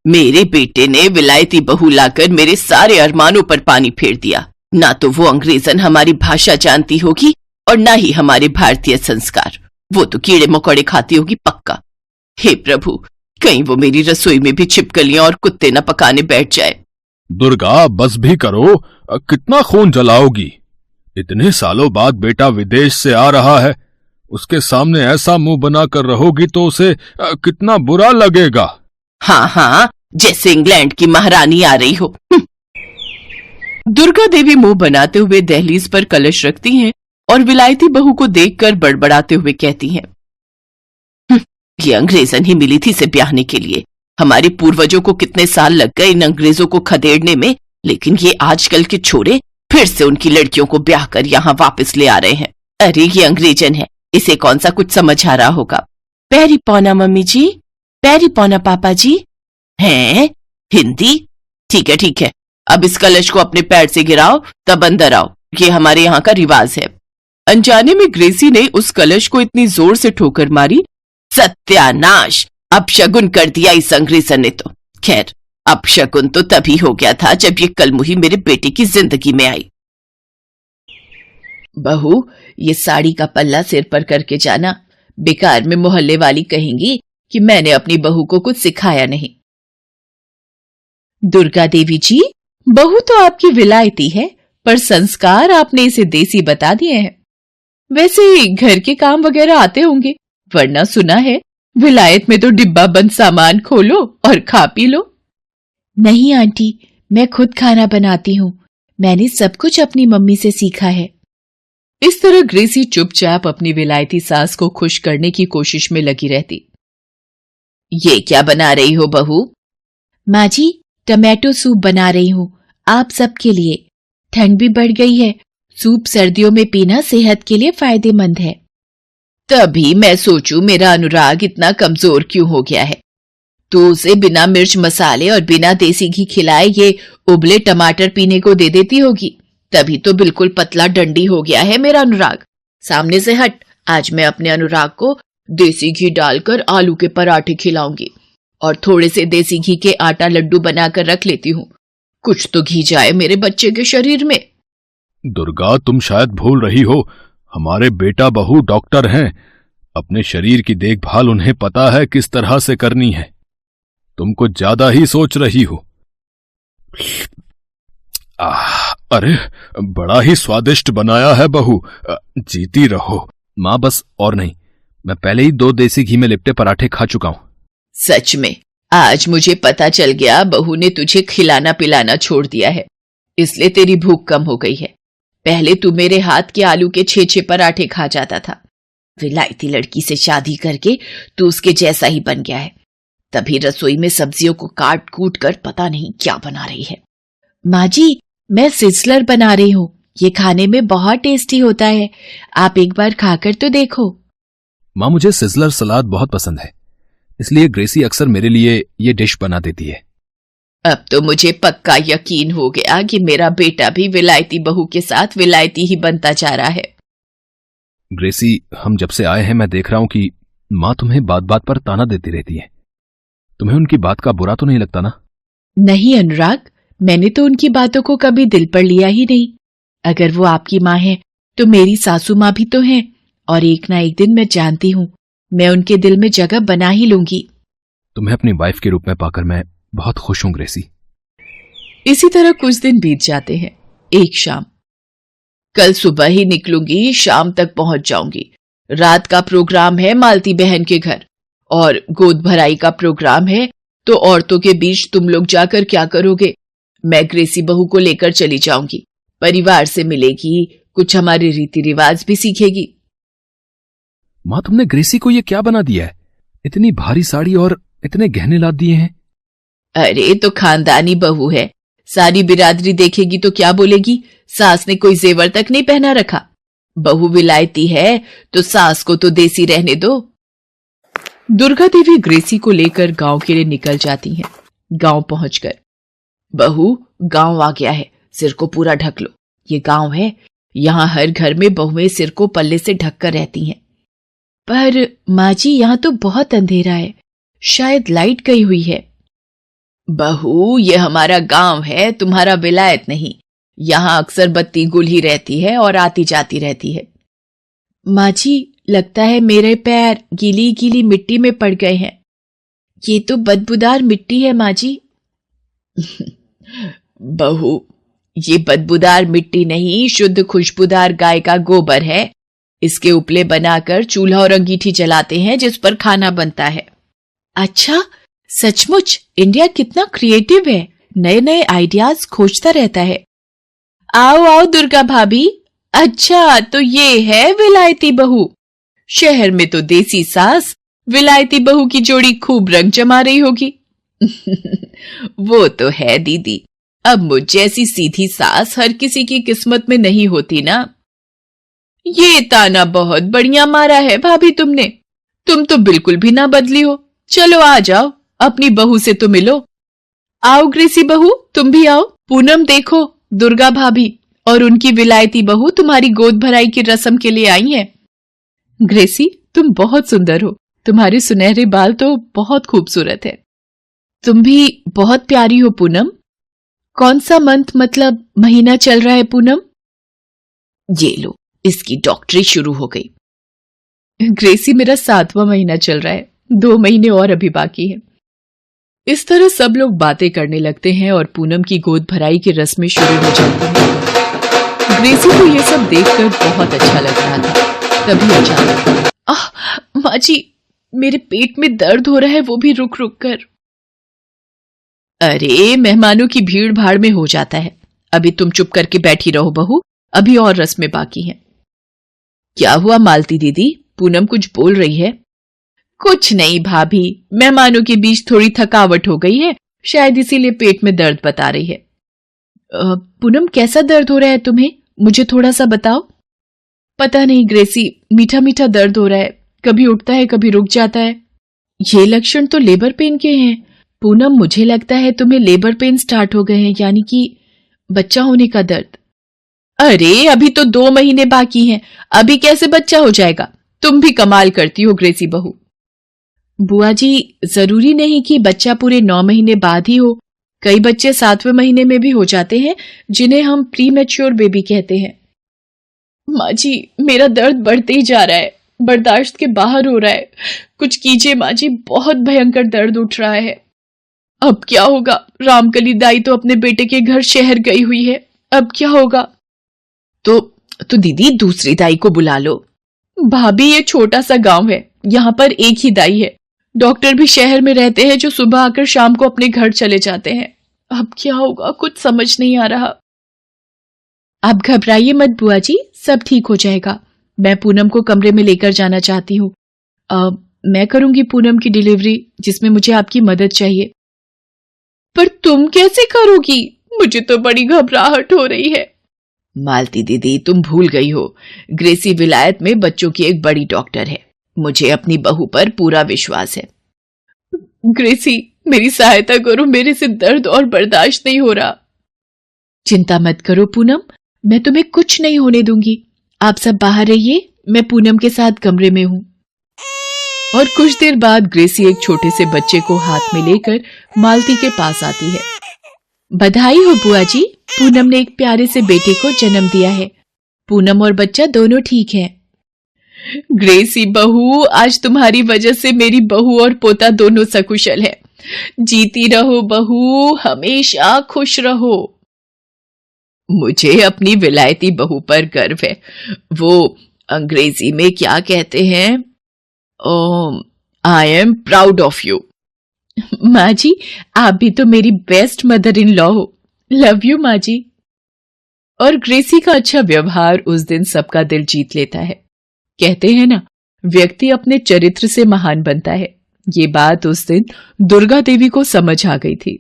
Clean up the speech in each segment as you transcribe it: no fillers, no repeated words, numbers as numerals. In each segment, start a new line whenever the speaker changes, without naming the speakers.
मेरे बेटे ने विलायती बहू लाकर मेरे सारे अरमानों पर पानी फेर दिया। ना तो वो अंग्रेजन हमारी भाषा जानती होगी और ना ही हमारे भारतीय संस्कार। वो तो कीड़े मकोड़े खाती होगी पक्का। हे प्रभु, कहीं वो मेरी रसोई में भी छिपकलियां और कुत्ते न पकाने बैठ जाए।
दुर्गा, बस भी करो, कितना खून जलाओगी? इतने सालों बाद बेटा विदेश से आ रहा है, उसके सामने ऐसा मुंह बनाकर रहोगी तो उसे कितना बुरा लगेगा।
हाँ हाँ, जैसे इंग्लैंड की महारानी आ रही हो। दुर्गा देवी मुंह बनाते हुए दहलीज पर कलश रखती हैं और विलायती बहू को देखकर बड़बड़ाते हुए कहती हैं, ये अंग्रेजन ही मिली थी इसे ब्याहने के लिए। हमारे पूर्वजों को कितने साल लग गए इन अंग्रेजों को खदेड़ने में, लेकिन ये आजकल के छोरे फिर से उनकी लड़कियों को ब्याह कर यहाँ वापस ले आ रहे हैं। अरे ये अंग्रेजन है, इसे कौन सा कुछ समझ आ रहा होगा। पैरी पौना मम्मी जी, पैरी पौना पापा जी। हैं? हिंदी? ठीक है, अब इस कलश को अपने पैर से गिराओ तब अंदर आओ, ये हमारे यहाँ का रिवाज है। अनजाने में ग्रेसी ने उस कलश को इतनी जोर से ठोकर मारी, सत्यानाश, अपशगुन कर दिया इस अंग्रेजन ने तो। खैर, अपशगुन तो तभी हो गया था जब ये कलमुही मेरे बेटे की जिंदगी में आई। बहू, ये साड़ी का पल्ला सिर पर करके जाना, बेकार में मोहल्ले वाली कहेंगी कि मैंने अपनी बहू को कुछ सिखाया नहीं। दुर्गा देवी जी, बहू तो आपकी विलायती है, पर संस्कार आपने इसे देसी बता दिए हैं। वैसे घर के काम वगैरह आते होंगे, वरना सुना है विलायत में तो डिब्बा बंद सामान खोलो और खा पी लो। नहीं आंटी, मैं खुद खाना बनाती हूँ, मैंने सब कुछ अपनी मम्मी से सीखा है। इस तरह ग्रेसी चुपचाप अपनी विलायती सास को खुश करने की कोशिश में लगी रहती। ये क्या बना रही हो बहू? माँ जी, टमाटो सूप बना रही हूँ, आप सबके लिए। ठंड भी बढ़ गई है, सूप सर्दियों में पीना सेहत के लिए फायदेमंद है। तभी मैं सोचूं मेरा अनुराग इतना कमजोर क्यों हो गया है। तो उसे बिना मिर्च मसाले और बिना देसी घी खिलाए ये उबले टमाटर पीने को दे देती होगी, तभी तो बिल्कुल पतला डंडी हो गया है मेरा अनुराग। सामने से हट, आज मैं अपने अनुराग को देसी घी डालकर आलू के पराठे खिलाऊंगी और थोड़े से देसी घी के आटा लड्डू बनाकर रख लेती हूँ, कुछ तो घी जाए मेरे बच्चे के शरीर में।
दुर्गा, तुम शायद भूल रही हो, हमारे बेटा बहू डॉक्टर हैं, अपने शरीर की देखभाल उन्हें पता है किस तरह से करनी है। तुम कुछ ज्यादा ही सोच रही हो। अरे, बड़ा ही स्वादिष्ट बनाया है बहू, जीती रहो। माँ, बस और नहीं, मैं पहले ही 2 देसी घी में लिपटे पराठे खा चुका हूं।
सच में आज मुझे पता चल गया बहू ने तुझे खिलाना पिलाना छोड़ दिया है, इसलिए तेरी भूख कम हो गई है। पहले तू मेरे हाथ के आलू के 6 पराठे खा जाता था, विलायती लड़की से शादी करके तू उसके जैसा ही बन गया है। तभी रसोई में सब्जियों को काट कूट कर पता नहीं क्या बना रही है। माँ जी, मैं सिजलर बना रही हूँ, ये खाने में बहुत टेस्टी होता है, आप एक बार खाकर तो देखो।
माँ, मुझे सिजलर सलाद बहुत पसंद है, इसलिए ग्रेसी अक्सर मेरे लिए ये डिश बना देती है।
अब तो मुझे पक्का यकीन हो गया कि मेरा बेटा भी विलायती बहू के साथ विलायती ही बनता जा रहा है।
ग्रेसी, हम जब से आए हैं मैं देख रहा हूं कि माँ तुम्हें बात बात पर ताना देती रहती है। तुम्हें उनकी बात का बुरा तो नहीं लगता ना?
नहीं अनुराग, मैंने तो उनकी बातों को कभी दिल पर लिया ही नहीं। अगर वो आपकी माँ है तो मेरी सासू माँ भी तो है, और एक ना एक दिन मैं जानती हूँ मैं उनके दिल में जगह बना ही लूंगी।
तुम्हें अपनी वाइफ के रूप में पाकर मैं बहुत खुश हूं ग्रेसी।
इसी तरह कुछ दिन बीत जाते हैं। एक शाम, कल सुबह ही निकलूंगी, शाम तक पहुंच जाऊंगी। रात का प्रोग्राम है मालती बहन के घर और गोद भराई का प्रोग्राम है, तो औरतों के बीच तुम लोग जाकर क्या करोगे? मैं ग्रेसी बहू को लेकर चली जाऊंगी, परिवार से मिलेगी, कुछ हमारे रीति रिवाज भी सीखेगी।
माँ, तुमने ग्रेसी को ये क्या बना दिया है? इतनी भारी साड़ी और इतने गहने लाद दिए हैं।
अरे तो खानदानी बहू है, सारी बिरादरी देखेगी तो क्या बोलेगी, सास ने कोई जेवर तक नहीं पहना रखा। बहू विलायती है तो सास को तो देसी रहने दो। दुर्गा देवी ग्रेसी को लेकर गांव के लिए निकल जाती हैं। गांव पहुंचकर, बहू गांव आ गया है, सिर को पूरा ढक लो। ये गांव है, यहाँ हर घर में बहुएं सिर को पल्ले से ढककर रहती हैं। पर माँ जी, यहाँ तो बहुत अंधेरा है, शायद लाइट गई हुई है। बहू, ये हमारा गांव है, तुम्हारा विलायत नहीं। यहाँ अक्सर बत्ती गुल ही रहती है और आती जाती रहती है। माँ जी, लगता है मेरे पैर गीली गीली मिट्टी में पड़ गए हैं। ये तो बदबूदार मिट्टी है माँ जी। बहू, ये बदबूदार मिट्टी नहीं, शुद्ध खुशबूदार गाय का गोबर है। इसके उपले बनाकर चूल्हा और अंगीठी जलाते हैं जिस पर खाना बनता है। अच्छा, सचमुच इंडिया कितना क्रिएटिव है, नए नए आइडियाज खोजता रहता है। आओ आओ दुर्गा भाभी। अच्छा, तो ये है विलायती बहू। शहर में तो देसी सास विलायती बहू की जोड़ी खूब रंग जमा रही होगी। वो तो है दीदी, अब मुझ जैसी सीधी सास हर किसी की किस्मत में नहीं होती ना। ये ताना बहुत बढ़िया मारा है भाभी तुमने। तुम तो बिल्कुल भी ना बदली हो। चलो आ जाओ, अपनी बहू से तो मिलो। आओ ग्रेसी बहू, तुम भी आओ। पूनम देखो, दुर्गा भाभी और उनकी विलायती बहू तुम्हारी गोद भराई की रस्म के लिए आई हैं। ग्रेसी, तुम बहुत सुंदर हो। तुम्हारे सुनहरे बाल तो बहुत खूबसूरत है। तुम भी बहुत प्यारी हो पूनम। कौन सा मंथ मतलब महीना चल रहा है पूनम? ये लो, इसकी डॉक्टरी शुरू हो गई। ग्रेसी, मेरा 7वां महीना चल रहा है, 2 महीने और अभी बाकी है। इस तरह सब लोग बातें करने लगते हैं और पूनम की गोद भराई की रस्में शुरू हो जाती हैं। ग्रेसी को ये सब देखकर बहुत अच्छा लग रहा था। तभी अचानक, माँ जी, मेरे पेट में दर्द हो रहा है, वो भी रुक रुक कर। अरे, मेहमानों की भीड़ भाड़ में हो जाता है। अभी तुम चुप करके बैठी रहो बहू, अभी और रस्में बाकी हैं। क्या हुआ मालती दीदी, पूनम कुछ बोल रही है? कुछ नहीं भाभी, मेहमानों के बीच थोड़ी थकावट हो गई है, शायद इसीलिए पेट में दर्द बता रही है। पूनम, कैसा दर्द हो रहा है तुम्हें? मुझे थोड़ा सा बताओ। पता नहीं ग्रेसी, मीठा मीठा दर्द हो रहा है, कभी उठता है कभी रुक जाता है। ये लक्षण तो लेबर पेन के हैं। पूनम, मुझे लगता है तुम्हें लेबर पेन स्टार्ट हो गए हैं, यानी कि बच्चा होने का दर्द। अरे, अभी तो 2 महीने बाकी हैं, अभी कैसे बच्चा हो जाएगा? तुम भी कमाल करती हो ग्रेसी बहू। बुआ जी, जरूरी नहीं कि बच्चा पूरे 9 महीने बाद ही हो। कई बच्चे 7वें महीने में भी हो जाते हैं, जिन्हें हम प्री मैच्योर बेबी कहते हैं। माँ जी, मेरा दर्द बढ़ते ही जा रहा है, बर्दाश्त के बाहर हो रहा है। कुछ कीजिए माँ जी, बहुत भयंकर दर्द उठ रहा है। अब क्या होगा? रामकली दाई तो अपने बेटे के घर शहर गई हुई है, अब क्या होगा? तो दीदी दूसरी दाई को बुला लो। भाभी, ये छोटा सा गांव है, यहाँ पर एक ही दाई है। डॉक्टर भी शहर में रहते हैं, जो सुबह आकर शाम को अपने घर चले जाते हैं। अब क्या होगा, कुछ समझ नहीं आ रहा। आप घबराइए मत बुआ जी, सब ठीक हो जाएगा। मैं पूनम को कमरे में लेकर जाना चाहती हूँ। मैं करूंगी पूनम की डिलीवरी, जिसमें मुझे आपकी मदद चाहिए। पर तुम कैसे करोगी? मुझे तो बड़ी घबराहट हो रही है। मालती दीदी, तुम भूल गई हो, ग्रेसी विलायत में बच्चों की एक बड़ी डॉक्टर है। मुझे अपनी बहू पर पूरा विश्वास है। ग्रेसी, मेरी सहायता करो, मेरे से दर्द और बर्दाश्त नहीं हो रहा। चिंता मत करो पूनम, मैं तुम्हें कुछ नहीं होने दूंगी। आप सब बाहर रहिए, मैं पूनम के साथ कमरे में हूँ। और कुछ देर बाद ग्रेसी एक छोटे से बच्चे को हाथ में लेकर मालती के पास आती है। बधाई हो बुआ जी, पूनम ने एक प्यारे से बेटे को जन्म दिया है। पूनम और बच्चा दोनों ठीक हैं। ग्रेसी बहू, आज तुम्हारी वजह से मेरी बहू और पोता दोनों सकुशल है। जीती रहो बहू, हमेशा खुश रहो। मुझे अपनी विलायती बहू पर गर्व है। वो अंग्रेजी में क्या कहते हैं? I am proud of you. माँ जी, आप भी तो मेरी बेस्ट मदर इन लॉ हो। लव यू माँ जी। और ग्रेसी का अच्छा व्यवहार उस दिन सबका दिल जीत लेता है। कहते हैं ना, व्यक्ति अपने चरित्र से महान बनता है। ये बात उस दिन दुर्गा देवी को समझ आ गई थी।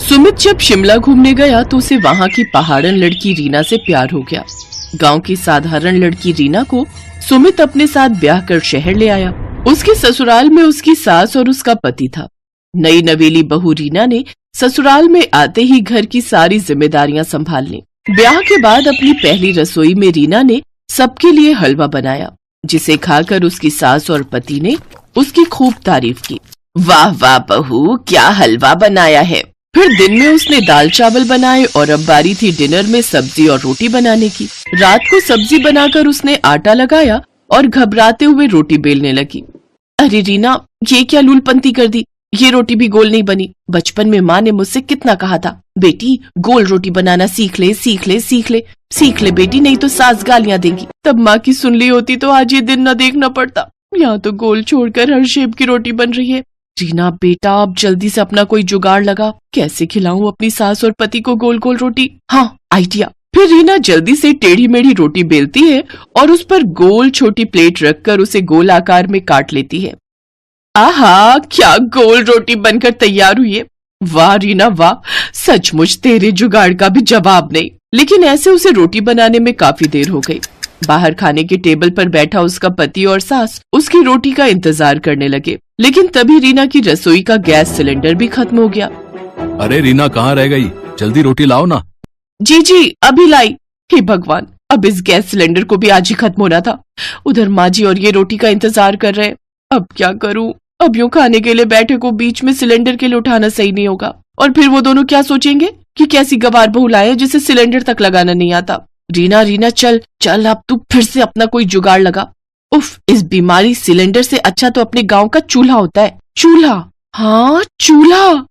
सुमित जब शिमला घूमने गया तो उसे वहाँ की पहाड़न लड़की रीना से प्यार हो गया। गांव की साधारण लड़की रीना को सुमित अपने साथ ब्याह कर शहर ले आया। उसके ससुराल में उसकी सास और उसका पति था। नई नवेली बहू रीना ने ससुराल में आते ही घर की सारी जिम्मेदारियां संभाल ली। ब्याह के बाद अपनी पहली रसोई में रीना ने सबके लिए हलवा बनाया, जिसे खाकर उसकी सास और पति ने उसकी खूब तारीफ की। वाह वाह बहू, क्या हलवा बनाया है। फिर दिन में उसने दाल चावल बनाए और अब बारी थी डिनर में सब्जी और रोटी बनाने की। रात को सब्जी बनाकर उसने आटा लगाया और घबराते हुए रोटी बेलने लगी। अरे रीना, ये क्या लूलपंती कर दी, ये रोटी भी गोल नहीं बनी। बचपन में माँ ने मुझसे कितना कहा था, बेटी गोल रोटी बनाना सीख ले, सीख ले, सीख ले, सीख ले बेटी, नहीं तो सास गालियां देंगी। तब माँ की सुन ली होती तो आज ये दिन न देखना पड़ता। यहाँ तो गोल छोड़कर हर शेप की रोटी बन रही है। रीना बेटा, अब जल्दी से अपना कोई जुगाड़ लगा, कैसे खिलाऊं अपनी सास और पति को गोल गोल रोटी। हाँ, आइडिया। फिर रीना जल्दी से टेढ़ी मेढ़ी रोटी बेलती है और उस पर गोल छोटी प्लेट रखकर उसे गोल आकार में काट लेती है। आहा, क्या गोल रोटी बनकर तैयार हुई है। वाह रीना वाह, सचमुच तेरे जुगाड़ का भी जवाब नहीं। लेकिन ऐसे उसे रोटी बनाने में काफी देर हो गई। बाहर खाने के टेबल पर बैठा उसका पति और सास उसकी रोटी का इंतजार करने लगे, लेकिन तभी रीना की रसोई का गैस सिलेंडर भी खत्म हो गया।
अरे रीना, कहाँ रह गई? जल्दी रोटी लाओ ना।
जी जी, अभी लाई। हे भगवान, अब इस गैस सिलेंडर को भी आज ही खत्म होना था। उधर माँ जी और ये रोटी का इंतजार कर रहे हैं। अब क्या करूं? अब यूं खाने के लिए बैठे को बीच में सिलेंडर के लिए उठाना सही नहीं होगा, और फिर वो दोनों क्या सोचेंगे कि कैसी गवार बहू लाए जिसे सिलेंडर तक लगाना नहीं आता। रीना रीना, चल चल, अब तू फिर से अपना कोई जुगाड़ लगा। उफ, इस बीमारी सिलेंडर से अच्छा तो अपने गांव का चूल्हा होता है। चूल्हा, हाँ चूल्हा।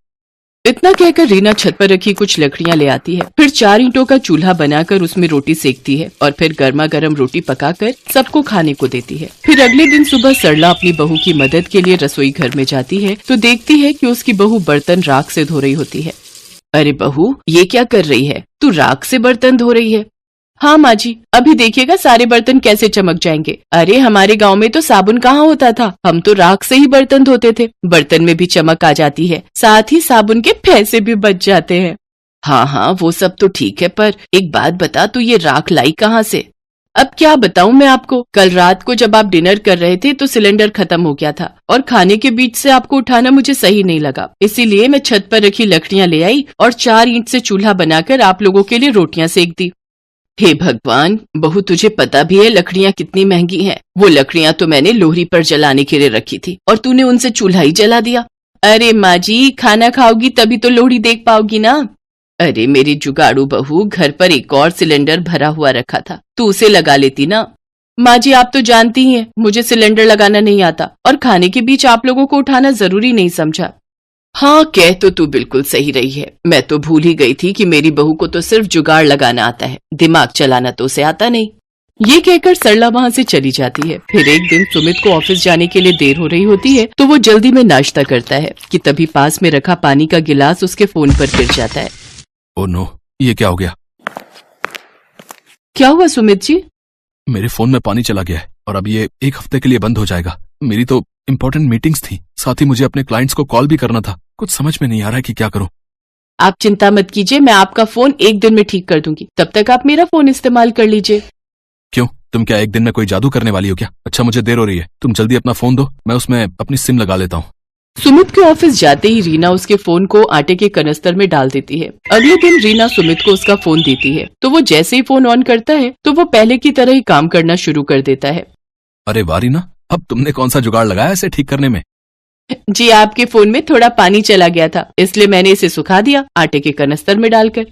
इतना कहकर रीना छत पर रखी कुछ लकड़ियां ले आती है। फिर 4 ईंटों का चूल्हा बनाकर उसमें रोटी सेकती है और फिर गर्मा गर्म रोटी पकाकर सबको खाने को देती है। फिर अगले दिन सुबह सरला अपनी बहू की मदद के लिए रसोई घर में जाती है तो देखती है कि उसकी बहू बर्तन राख से धो रही होती है। अरे बहू, ये क्या कर रही है? तू राख से बर्तन धो रही है? हाँ माँ जी, अभी देखिएगा सारे बर्तन कैसे चमक जाएंगे। अरे हमारे गांव में तो साबुन कहाँ होता था, हम तो राख से ही बर्तन धोते थे। बर्तन में भी चमक आ जाती है, साथ ही साबुन के पैसे भी बच जाते हैं। हाँ हाँ, वो सब तो ठीक है, पर एक बात बता, तू ये राख लाई कहाँ से? अब क्या बताऊं मैं आपको, कल रात को जब आप डिनर कर रहे थे तो सिलेंडर खत्म हो गया था और खाने के बीच से आपको उठाना मुझे सही नहीं लगा, इसीलिए मैं छत पर रखी लकड़ियां ले आई और 4 ईंट से चूल्हा बनाकर आप लोगों के लिए रोटियां सेक दी। हे भगवान बहू, तुझे पता भी है लकड़ियां कितनी महंगी हैं। वो लकड़ियां तो मैंने लोहरी पर जलाने के लिए रखी थी और तूने उनसे चूल्हा ही जला दिया। अरे माँ जी, खाना खाओगी तभी तो लोहड़ी देख पाओगी ना। अरे मेरी जुगाड़ू बहू, घर पर एक और सिलेंडर भरा हुआ रखा था, तू उसे लगा लेती ना। माँ जी, आप तो जानती ही हैं मुझे सिलेंडर लगाना नहीं आता और खाने के बीच आप लोगों को उठाना जरूरी नहीं समझा। हाँ, कह तो तू बिल्कुल सही रही है। मैं तो भूल ही गई थी कि मेरी बहू को तो सिर्फ जुगाड़ लगाना आता है, दिमाग चलाना तो उसे आता नहीं। ये कहकर सरला वहाँ से चली जाती है। फिर एक दिन सुमित को ऑफिस जाने के लिए देर हो रही होती है तो वो जल्दी में नाश्ता करता है कि तभी पास में रखा पानी का गिलास उसके फोन पर गिर जाता है।
ओह नो, ये क्या हो गया?
क्या हुआ सुमित जी?
मेरे फोन में पानी चला गया है और अब ये 1 हफ्ते के लिए बंद हो जाएगा। मेरी तो इम्पोर्टेंट मीटिंग्स थी, साथ ही मुझे अपने क्लाइंट्स को कॉल भी करना था। कुछ समझ में नहीं आ रहा है कि क्या करूं।
आप चिंता मत कीजिए, मैं आपका फोन 1 दिन में ठीक कर दूंगी, तब तक आप मेरा फोन इस्तेमाल कर लीजिए।
क्यों, तुम क्या 1 दिन में कोई जादू करने वाली हो क्या? अच्छा, मुझे देर हो रही है, तुम जल्दी अपना फोन दो, मैं उसमें अपनी सिम लगा लेता हूँ।
सुमित के ऑफिस जाते ही रीना उसके फोन को आटे के कनस्तर में डाल देती है। अगले दिन रीना सुमित को उसका फोन देती है तो वो जैसे ही फोन ऑन करता है तो वो पहले की तरह ही काम करना शुरू कर देता है।
अरे वाह रीना, अब तुमने कौन सा जुगाड़ लगाया इसे ठीक करने में?
जी, आपके फोन में थोड़ा पानी चला गया था, इसलिए मैंने इसे सुखा दिया आटे के कनस्तर में डालकर।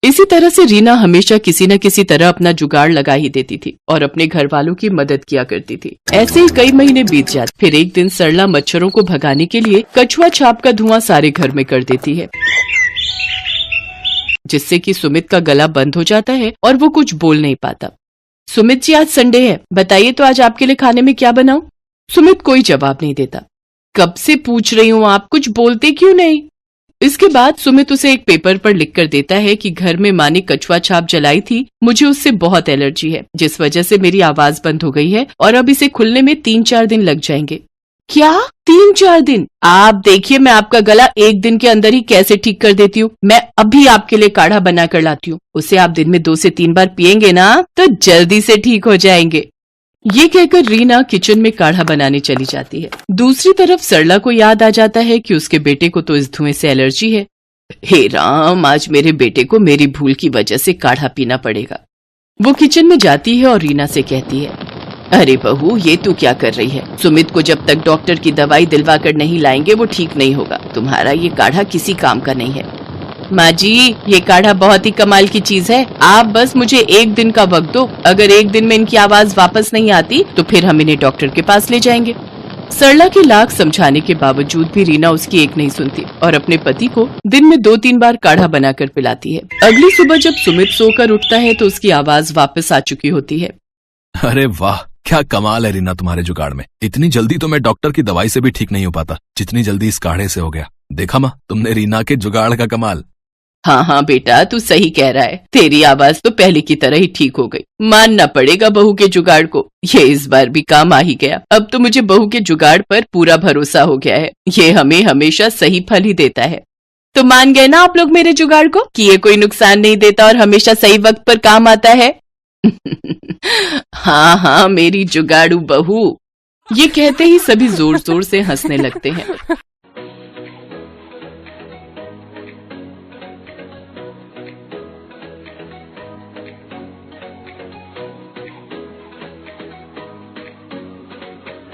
इसी तरह से रीना हमेशा किसी न किसी तरह अपना जुगाड़ लगा ही देती थी और अपने घर वालों की मदद किया करती थी। ऐसे ही कई महीने बीत जाते। फिर एक दिन सरला मच्छरों को भगाने के लिए कछुआ छाप का धुआं सारे घर में कर देती है, जिससे कि सुमित का गला बंद हो जाता है और वो कुछ बोल नहीं पाता। सुमित जी, आज संडे है, बताइए तो आज आपके लिए खाने में क्या बनाऊं? सुमित कोई जवाब नहीं देता। कब से पूछ रही हूँ, आप कुछ बोलते क्यों नहीं? इसके बाद सुमित उसे एक पेपर पर लिख कर देता है कि घर में माँ ने कछुआ छाप जलाई थी, मुझे उससे बहुत एलर्जी है, जिस वजह से मेरी आवाज बंद हो गई है और अब इसे खुलने में 3-4 दिन लग जाएंगे। क्या 3-4 दिन? आप देखिए मैं आपका गला 1 दिन के अंदर ही कैसे ठीक कर देती हूँ। मैं अभी आपके लिए काढ़ा बना कर लाती हूँ, उसे आप दिन में 2 से 3 बार पियेंगे ना तो जल्दी से ठीक हो जाएंगे। ये कहकर रीना किचन में काढ़ा बनाने चली जाती है। दूसरी तरफ सरला को याद आ जाता है कि उसके बेटे को तो इस धुएं से एलर्जी है। हे राम, आज मेरे बेटे को मेरी भूल की वजह से काढ़ा पीना पड़ेगा। वो किचन में जाती है और रीना से कहती है, अरे बहू, ये तू क्या कर रही है? सुमित को जब तक डॉक्टर की दवाई दिलवा कर नहीं लाएंगे वो ठीक नहीं होगा। तुम्हारा ये काढ़ा किसी काम का नहीं है। माँ जी, ये काढ़ा बहुत ही कमाल की चीज है। आप बस मुझे 1 दिन का वक्त दो। अगर 1 दिन में इनकी आवाज वापस नहीं आती तो फिर हम इन्हें डॉक्टर के पास ले जाएंगे। सरला के लाख समझाने के बावजूद भी रीना उसकी एक नहीं सुनती और अपने पति को दिन में 2-3 बार काढ़ा बनाकर पिलाती है। अगली सुबह जब सुमित सोकर उठता है तो उसकी आवाज वापस आ चुकी होती है।
अरे वाह, क्या कमाल है रीना तुम्हारे जुगाड़ में। इतनी जल्दी तो मैं डॉक्टर की दवाई से भी ठीक नहीं हो पाता जितनी जल्दी इस काढ़े से हो गया। देखा माँ, तुमने रीना के जुगाड़ का कमाल।
हाँ बेटा, तू सही कह रहा है। तेरी आवाज तो पहले की तरह ही ठीक हो गई। मानना पड़ेगा बहू के जुगाड़ को। ये इस बार भी काम आ ही गया। अब तो मुझे बहू के जुगाड़ पर पूरा भरोसा हो गया है। ये हमें हमेशा सही फल ही देता है। तो मान गए ना आप लोग मेरे जुगाड़ को कि ये कोई नुकसान नहीं देता और हमेशा सही वक्त पर काम आता है। हाँ, मेरी जुगाड़ू बहू। ये कहते ही सभी जोर जोर से हंसने लगते हैं।